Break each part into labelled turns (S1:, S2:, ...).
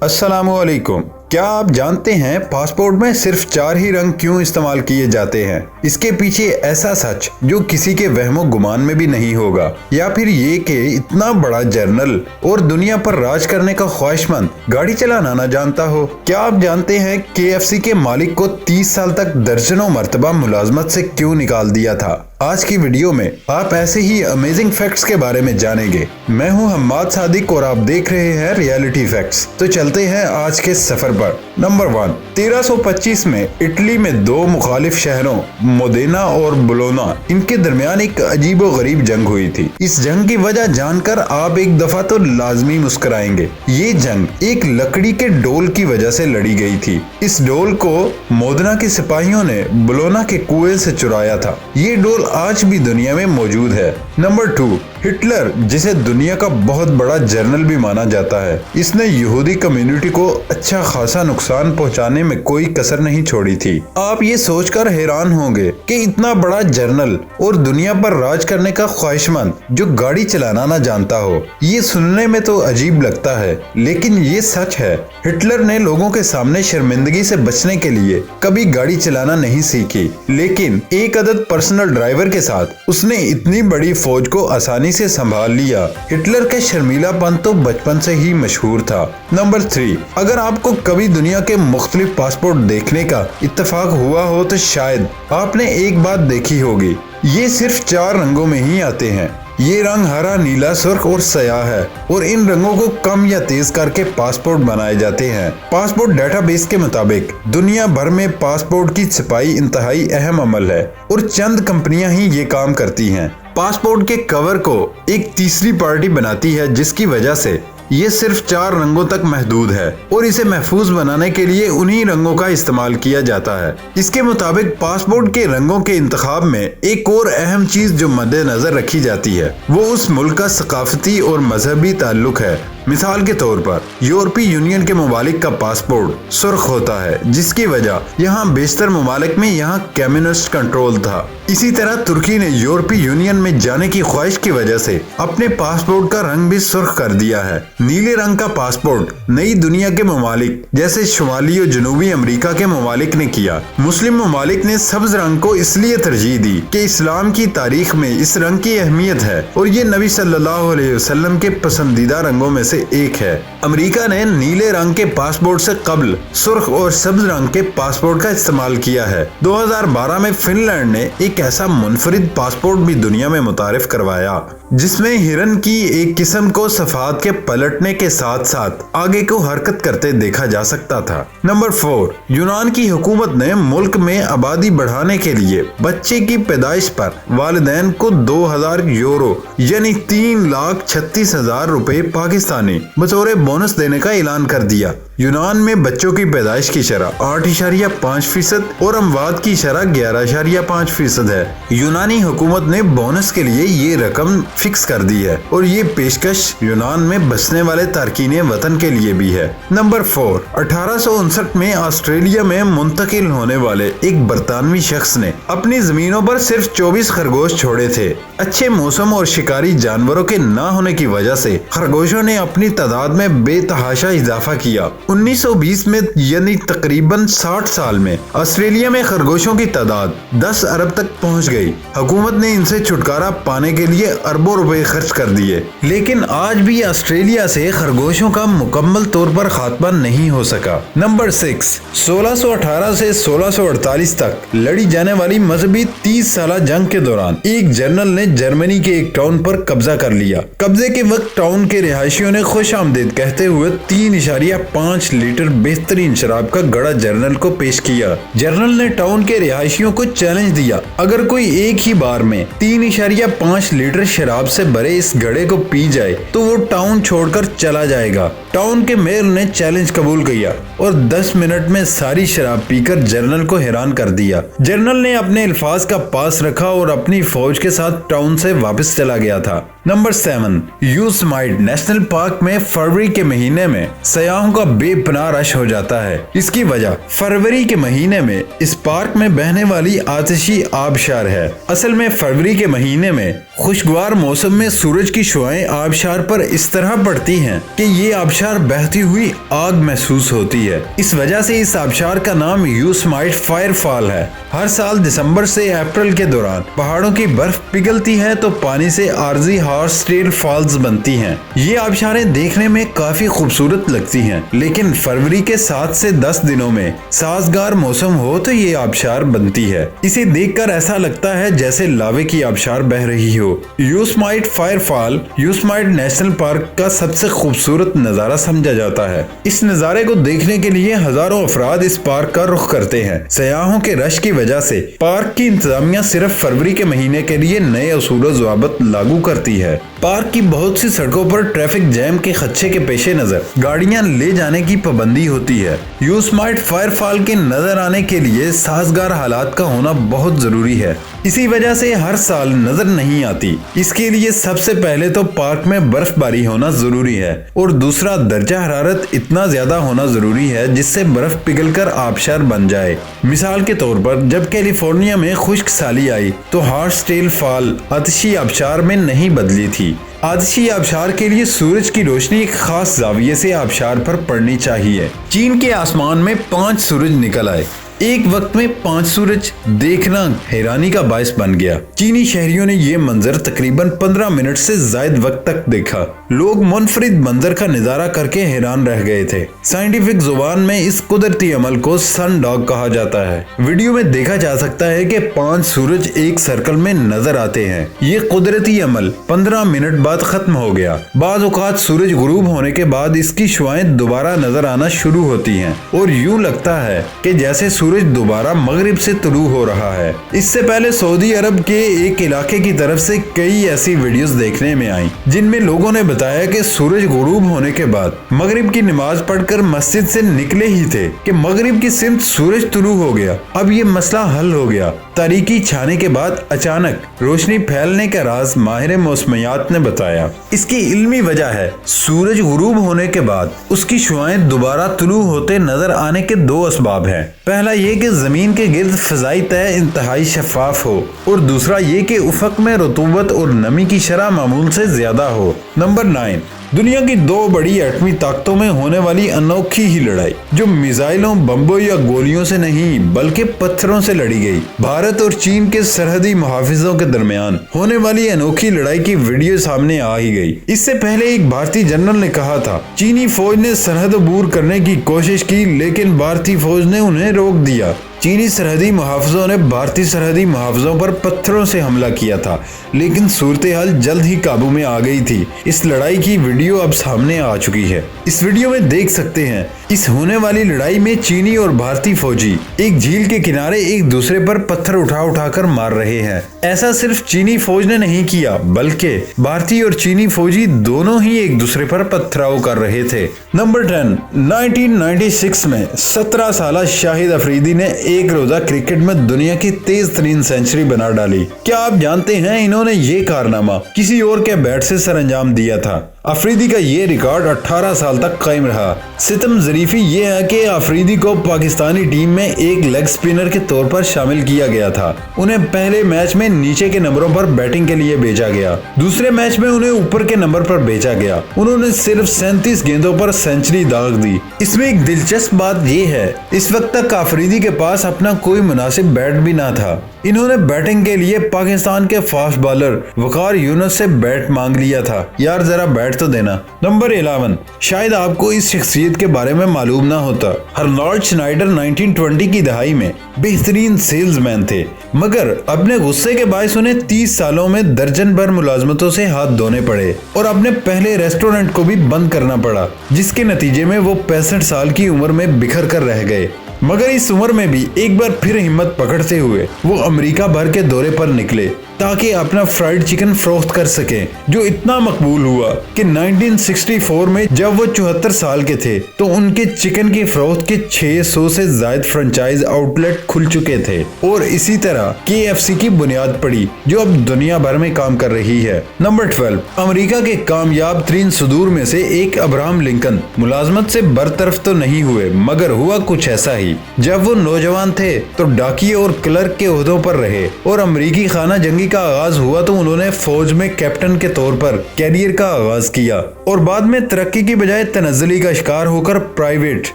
S1: अस्सलाम वालेकुम। क्या आप जानते हैं पासपोर्ट में सिर्फ 4 ही रंग क्यों इस्तेमाल किए जाते हैं? इसके पीछे ऐसा सच जो किसी के वहमो गुमान में भी नहीं होगा, या फिर ये कि इतना बड़ा जर्नल और दुनिया पर राज करने का ख्वाहिशमंद गाड़ी चलाना ना जानता हो। क्या आप जानते हैं KFC के मालिक को 30 साल तक दर्जनों मर्तबा मुलाजमत से क्यों निकाल दिया था? आज की वीडियो में आप ऐसे ही अमेजिंग फैक्ट्स के बारे में जानेंगे। मैं हूं हम्माद सादिक और आप देख रहे हैं रियलिटी फैक्ट्स। तो चलते हैं आज के सफर पर। नंबर 1, 1325 में इटली में 2 मुखालिफ शहरों मोदेना और बोलोना इनके दरमियान एक अजीबो गरीब जंग हुई थी। इस जंग की वजह जानकर आप एक दफा तो लाजमी मुस्कुराएंगे। ये जंग एक लकड़ी के डोल की वजह से लड़ी गई थी। इस डोल को मोदेना के सिपाहियों ने बोलोना के कुएं से चुराया था। ये डोल आज भी दुनिया में मौजूद है। नंबर 2, हिटलर, जिसे दुनिया का बहुत बड़ा जर्नल भी माना जाता है, इसने यहूदी कम्युनिटी को अच्छा खासा नुकसान पहुंचाने में कोई कसर नहीं छोड़ी थी। आप ये सोचकर हैरान होंगे कि इतना बड़ा जर्नल और दुनिया पर राज करने का ख्वाहिशमंद जो गाड़ी चलाना ना जानता हो। ये सुनने में तो अजीब लगता है, लेकिन ये सच है। हिटलर ने लोगों के सामने शर्मिंदगी से बचने के लिए कभी गाड़ी चलाना नहीं सीखी, लेकिन एक अदद पर्सनल ड्राइवर के साथ उसने इतनी बड़ी फौज को आसानी से संभाल लिया। हिटलर का शर्मीलापन तो बचपन से ही मशहूर था। नंबर 3, अगर आपको कभी दुनिया के मुख्तलिफ पासपोर्ट देखने का इत्तेफाक हुआ हो तो शायद आपने एक बात देखी होगी, ये सिर्फ 4 रंगों में ही आते हैं। ये रंग हरा, नीला, सुर्ख और स्याह है और इन रंगों को कम या तेज करके पासपोर्ट बनाए जाते हैं। पासपोर्ट डेटाबेस के मुताबिक दुनिया भर में पासपोर्ट की छपाई इंतहाई अहम अमल है और चंद कंपनियां ही ये काम करती हैं। पासपोर्ट के कवर को एक तीसरी पार्टी बनाती है, जिसकी वजह से ये सिर्फ 4 रंगों तक महदूद है और इसे महफूज बनाने के लिए उन्हीं रंगों का इस्तेमाल किया जाता है। इसके मुताबिक पासपोर्ट के रंगों के इंतखाब में एक और अहम चीज जो मद्देनजर रखी जाती है वो उस मुल्क का सकाफती और मजहबी ताल्लुक है। मिसाल के तौर पर यूरोपीय यूनियन के ममालिक का पासपोर्ट सुर्ख होता है, जिसकी वजह यहाँ बेशतर ममालिक में यहाँ कम्युनिस्ट कंट्रोल था। इसी तरह तुर्की ने यूरोपीय यूनियन में जाने की ख्वाहिश की वजह से अपने पासपोर्ट का रंग भी सुर्ख कर दिया है। नीले रंग का पासपोर्ट नई दुनिया के ममालिक जैसे शुमाली और जनूबी अमेरिका के ममालिक ने किया। मुस्लिम ममालिक ने सब्ज रंग को इसलिए तरजीह दी कि इस्लाम की तारीख में इस रंग की अहमियत है और ये नबी सल्लल्लाहु अलैहि वसल्लम के पसंदीदा रंगों में से एक है। अमेरिका ने नीले रंग के पासपोर्ट से कबल सुर्ख और सब्ज रंग के पासपोर्ट का इस्तेमाल किया है। 2012 में फिनलैंड ने एक ऐसा मुनफरिद पासपोर्ट भी दुनिया में मुतारिफ करवाया, जिसमें हिरन की एक किस्म को सफाद के पलटने के साथ साथ आगे को हरकत करते देखा जा सकता था। नंबर 4, यूनान की हुकूमत ने मुल्क में आबादी बढ़ाने के लिए बच्चे की पैदाइश पर वालिदैन को 2000 यूरो यानी 3,36,000 रुपए पाकिस्तानी बतौर बोनस देने का ऐलान कर दिया। यूनान में बच्चों की पैदाइश की शरह 8.5% और अमवात की शरह 11.5% है। यूनानी हुकूमत ने बोनस के लिए ये रकम फिक्स कर दी है और ये पेशकश यूनान में बसने वाले तारकीन वतन के लिए भी है। नंबर 4, 1859 में ऑस्ट्रेलिया में मुंतकिल होने वाले एक बरतानवी शख्स ने अपनी जमीनों पर सिर्फ 24 खरगोश छोड़े थे। अच्छे मौसम और शिकारी जानवरों के न होने की वजह से खरगोशों ने अपनी तादाद में बेतहाशा इजाफा किया। 1920 में यानी तकरीबन 60 साल में ऑस्ट्रेलिया में खरगोशों की तादाद 10 अरब तक पहुंच गई। हुकूमत ने इनसे छुटकारा पाने के लिए अरबों रुपए खर्च कर दिए, लेकिन आज भी ऑस्ट्रेलिया से खरगोशों का मुकम्मल तौर पर खात्मा नहीं हो सका। नंबर 6, 1618 से 1648 तक लड़ी जाने वाली मजहबी 30 साल जंग के दौरान एक जनरल ने जर्मनी के एक टाउन पर कब्जा कर लिया। कब्जे के वक्त टाउन के रिहायशियों ने खुश आमदीद कहते हुए 3.5 लीटर बेहतरीन शराब का गड़ा जनरल को पेश किया। जनरल ने टाउन के रिहायशियों को चैलेंज दिया, अगर कोई एक ही बार में 3.5 लीटर शराब से भरे इस घड़े को पी जाए तो वो टाउन छोड़कर चला जाएगा। टाउन के मेयर ने चैलेंज कबूल किया और 10 मिनट में सारी शराब पीकर जनरल को हैरान कर दिया। जनरल ने अपने अल्फाज का पास रखा और अपनी फौज के साथ टाउन से वापस चला गया था। नंबर 7, यूसमाइट नेशनल पार्क में फरवरी के महीने में सयाहों का बेपनाह रश हो जाता है। इसकी वजह फरवरी के महीने में इस पार्क में बहने वाली आतिशी आबशार है। असल में फरवरी के महीने में खुशगवार मौसम में सूरज की शुआएं आबशार पर इस तरह पड़ती हैं कि ये आबशार बहती हुई आग महसूस होती है। इस वजह से इस आबशार का नाम योसेमाइट फायरफॉल है। हर साल दिसंबर से अप्रैल के दौरान पहाड़ों की बर्फ पिघलती है तो पानी से आर्जी हॉर्सटेल फॉल्स बनती हैं। ये आबशारें देखने में काफी खूबसूरत लगती हैं, लेकिन फरवरी के 7 से 10 दिनों में साजगार मौसम हो तो ये आबशार बनती है। इसे देखकर ऐसा लगता है जैसे लावे की आबशार बह रही हो। योसेमाइट फायरफॉल योसेमाइट नेशनल पार्क का सबसे खूबसूरत नजारा समझा जाता है। इस नजारे को देखने के लिए हजारों अफराद इस पार्क का रुख करते हैं। सयाहों के रश की वजह से पार्क की इंतजामिया सिर्फ फरवरी के महीने के लिए नए असूल व ज़वाबित लागू करती है। पार्क की बहुत सी सड़कों पर ट्रैफिक जैम के खदशे के पेश नजर गाड़ियां ले जाने की पाबंदी होती है। योसेमाइट फायरफॉल के नजर आने के लिए साजगार हालात का होना बहुत जरूरी है। इसी वजह से हर साल नजर नहीं आती। इसके लिए सबसे पहले तो पार्क में बर्फबारी होना जरूरी है और दूसरा दर्जा हरारत इतना ज्यादा होना जरूरी है जिससे बर्फ पिघलकर आबशार बन जाए। मिसाल के तौर पर जब कैलिफोर्निया में खुश्क साली आई तो हॉर्सटेल फॉल आतिशी आबशार में नहीं बदली थी। आतिशी आबशार के लिए सूरज की रोशनी एक खास जाविये से आबशार पर पड़नी चाहिए। चीन के आसमान में 5 सूरज निकल आए। एक वक्त में 5 सूरज देखना हैरानी का बायस बन गया। चीनी शहरियों ने ये मंजर तकरीबन 15 मिनट से ज्यादा वक्त तक देखा। लोग मुनफरिद मंजर का नजारा करके हैरान रह गए थे। साइंटिफिक जुबान में इस कुदरती अमल को सन डॉग कहा जाता है। वीडियो में देखा जा सकता है कि 5 सूरज एक सर्कल में नजर आते हैं। ये कुदरती अमल 15 मिनट बाद खत्म हो गया। बाज़ औक़ात सूरज गुरूब होने के बाद इसकी शुआएं दोबारा नजर आना शुरू होती हैं और यूं लगता है कि जैसे सूरज दोबारा मगरिब से तुलू हो रहा है। इससे पहले सऊदी अरब के एक इलाके की तरफ से कई ऐसी वीडियोस देखने में आई जिनमें लोगों ने बताया कि सूरज गुरूब होने के बाद मगरिब की नमाज पढ़कर मस्जिद से निकले ही थे कि मगरिब की सिमत सूरज तुलू हो गया। अब ये मसला हल हो गया। तारीकी छाने के बाद अचानक रोशनी फैलने का राज माहिर मौसमियात ने बताया। इसकी इल्मी वजह है सूरज गुरूब होने के बाद उसकी शुआएं दोबारा तुलू होते नजर आने के 2 असबाब हैं। पहला ये कि जमीन के गिर्द फजाई तय इंतहाई शफाफ हो और दूसरा ये कि उफक में रतूबत और नमी की शरह मामूल से ज्यादा हो। नंबर 9, दुनिया की 2 बड़ी एटमी ताकतों में होने वाली अनोखी ही लड़ाई जो मिसाइलों, बम्बों या गोलियों से नहीं बल्कि पत्थरों से लड़ी गई। भारत और चीन के सरहदी मुहाफिजों के दरमियान होने वाली अनोखी लड़ाई की वीडियो सामने आ ही गई। इससे पहले एक भारतीय जनरल ने कहा था चीनी फौज ने सरहद अबूर करने की कोशिश की लेकिन भारतीय फौज ने उन्हें रोक दिया। चीनी सरहदी मुहाफिजों ने भारतीय सरहदी मुहाफिजों पर पत्थरों से हमला किया था लेकिन सूरत हाल जल्द ही काबू में आ गई थी। इस लड़ाई की वीडियो अब सामने आ चुकी है। इस वीडियो में देख सकते हैं इस होने वाली लड़ाई में चीनी और भारतीय फौजी एक झील के किनारे एक दूसरे पर पत्थर उठा कर मार रहे हैं। ऐसा सिर्फ चीनी फौज ने नहीं किया बल्कि भारतीय और चीनी फौजी दोनों ही एक दूसरे पर पथराव कर रहे थे। नंबर 10, 1996 में 17 साल शाहिद अफरीदी ने एक रोजा क्रिकेट में दुनिया की तेज तरीन सेंचुरी बना डाली। क्या आप जानते हैं इन्होंने ये कारनामा किसी और के बैट से सरअंजाम दिया था। अफरीदी का ये रिकॉर्ड 18 साल तक कायम रहा। सितम ज़रीफी ये है कि अफरीदी को पाकिस्तानी टीम में एक लेग स्पिनर के तौर पर शामिल किया गया था। उन्हें पहले मैच में नीचे के नंबरों पर बैटिंग के लिए भेजा गया, दूसरे मैच में उन्हें ऊपर के नंबर पर भेजा गया। उन्होंने सिर्फ 37 गेंदों पर सेंचुरी दाग दी। इसमें एक दिलचस्प बात यह है इस वक्त तक अफरीदी के पास अपना कोई मुनासिब बैट भी ना था। इन्होंने बैटिंग के लिए पाकिस्तान के फास्ट बॉलर वकार यूनुस से बैट मांग लिया था। यार जरा बैट तो देना। नंबर 11, शायद आपको इस शख्सियत के बारे में मालूम ना होता। अर्नोल्ड श्नाइडर 1920 की दहाई में बेहतरीन सेल्समैन थे मगर अपने गुस्से के बायस उन्हें 30 सालों में दर्जन भर मुलाजमतों से हाथ धोने पड़े और अपने पहले रेस्टोरेंट को भी बंद करना पड़ा, जिसके नतीजे में वो 65 साल की उम्र में बिखर कर रह गए। मगर इस उम्र में भी एक बार फिर हिम्मत पकड़ते हुए वो अमेरिका भर के दौरे पर निकले ताकि अपना फ्राइड चिकन फरोख्त कर सकें, जो इतना मकबूल हुआ कि 1964 में जब वो 74 साल के थे तो उनके चिकन की फरोख्त के 600 से ज्यादा फ्रेंचाइज आउटलेट खुल चुके थे और इसी तरह KFC की बुनियाद पड़ी जो अब दुनिया भर में काम कर रही है। नंबर 12, अमेरिका के कामयाब तरीन सुदूर में से एक अब्राहम लिंकन मुलाजमत से बरतरफ तो नहीं हुए मगर हुआ कुछ ऐसा ही। जब वो नौजवान थे तो डाकिये और क्लर्क के ओहदों पर रहे और अमेरिकी खाना जंगी کا آغاز ہوا تو انہوں نے فوج میں کیپٹن کے طور پر کیریئر کا آغاز کیا اور بعد میں ترقی کی بجائے تنزلی کا شکار ہو کر پرائیویٹ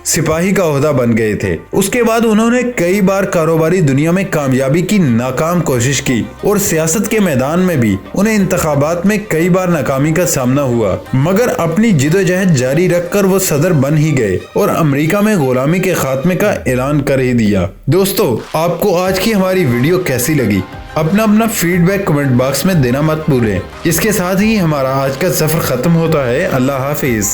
S1: سپاہی کا عہدہ بن گئے تھے۔ اس کے بعد انہوں نے کئی بار کاروباری دنیا میں کامیابی کی ناکام کوشش کی اور سیاست کے میدان میں بھی انہیں انتخابات میں کئی بار ناکامی کا سامنا ہوا، مگر اپنی جدوجہد جاری رکھ کر وہ صدر بن ہی گئے اور امریکہ میں غلامی کے خاتمے کا اعلان کر ہی دیا۔ دوستو، آپ کو آج کی ہماری ویڈیو کیسی لگی؟ اپنا فیڈ بیک کمنٹ باکس میں دینا مت بھولیں۔ اس کے ساتھ ہی ہمارا آج کا سفر ختم ہوتا ہے۔ اللہ حافظ۔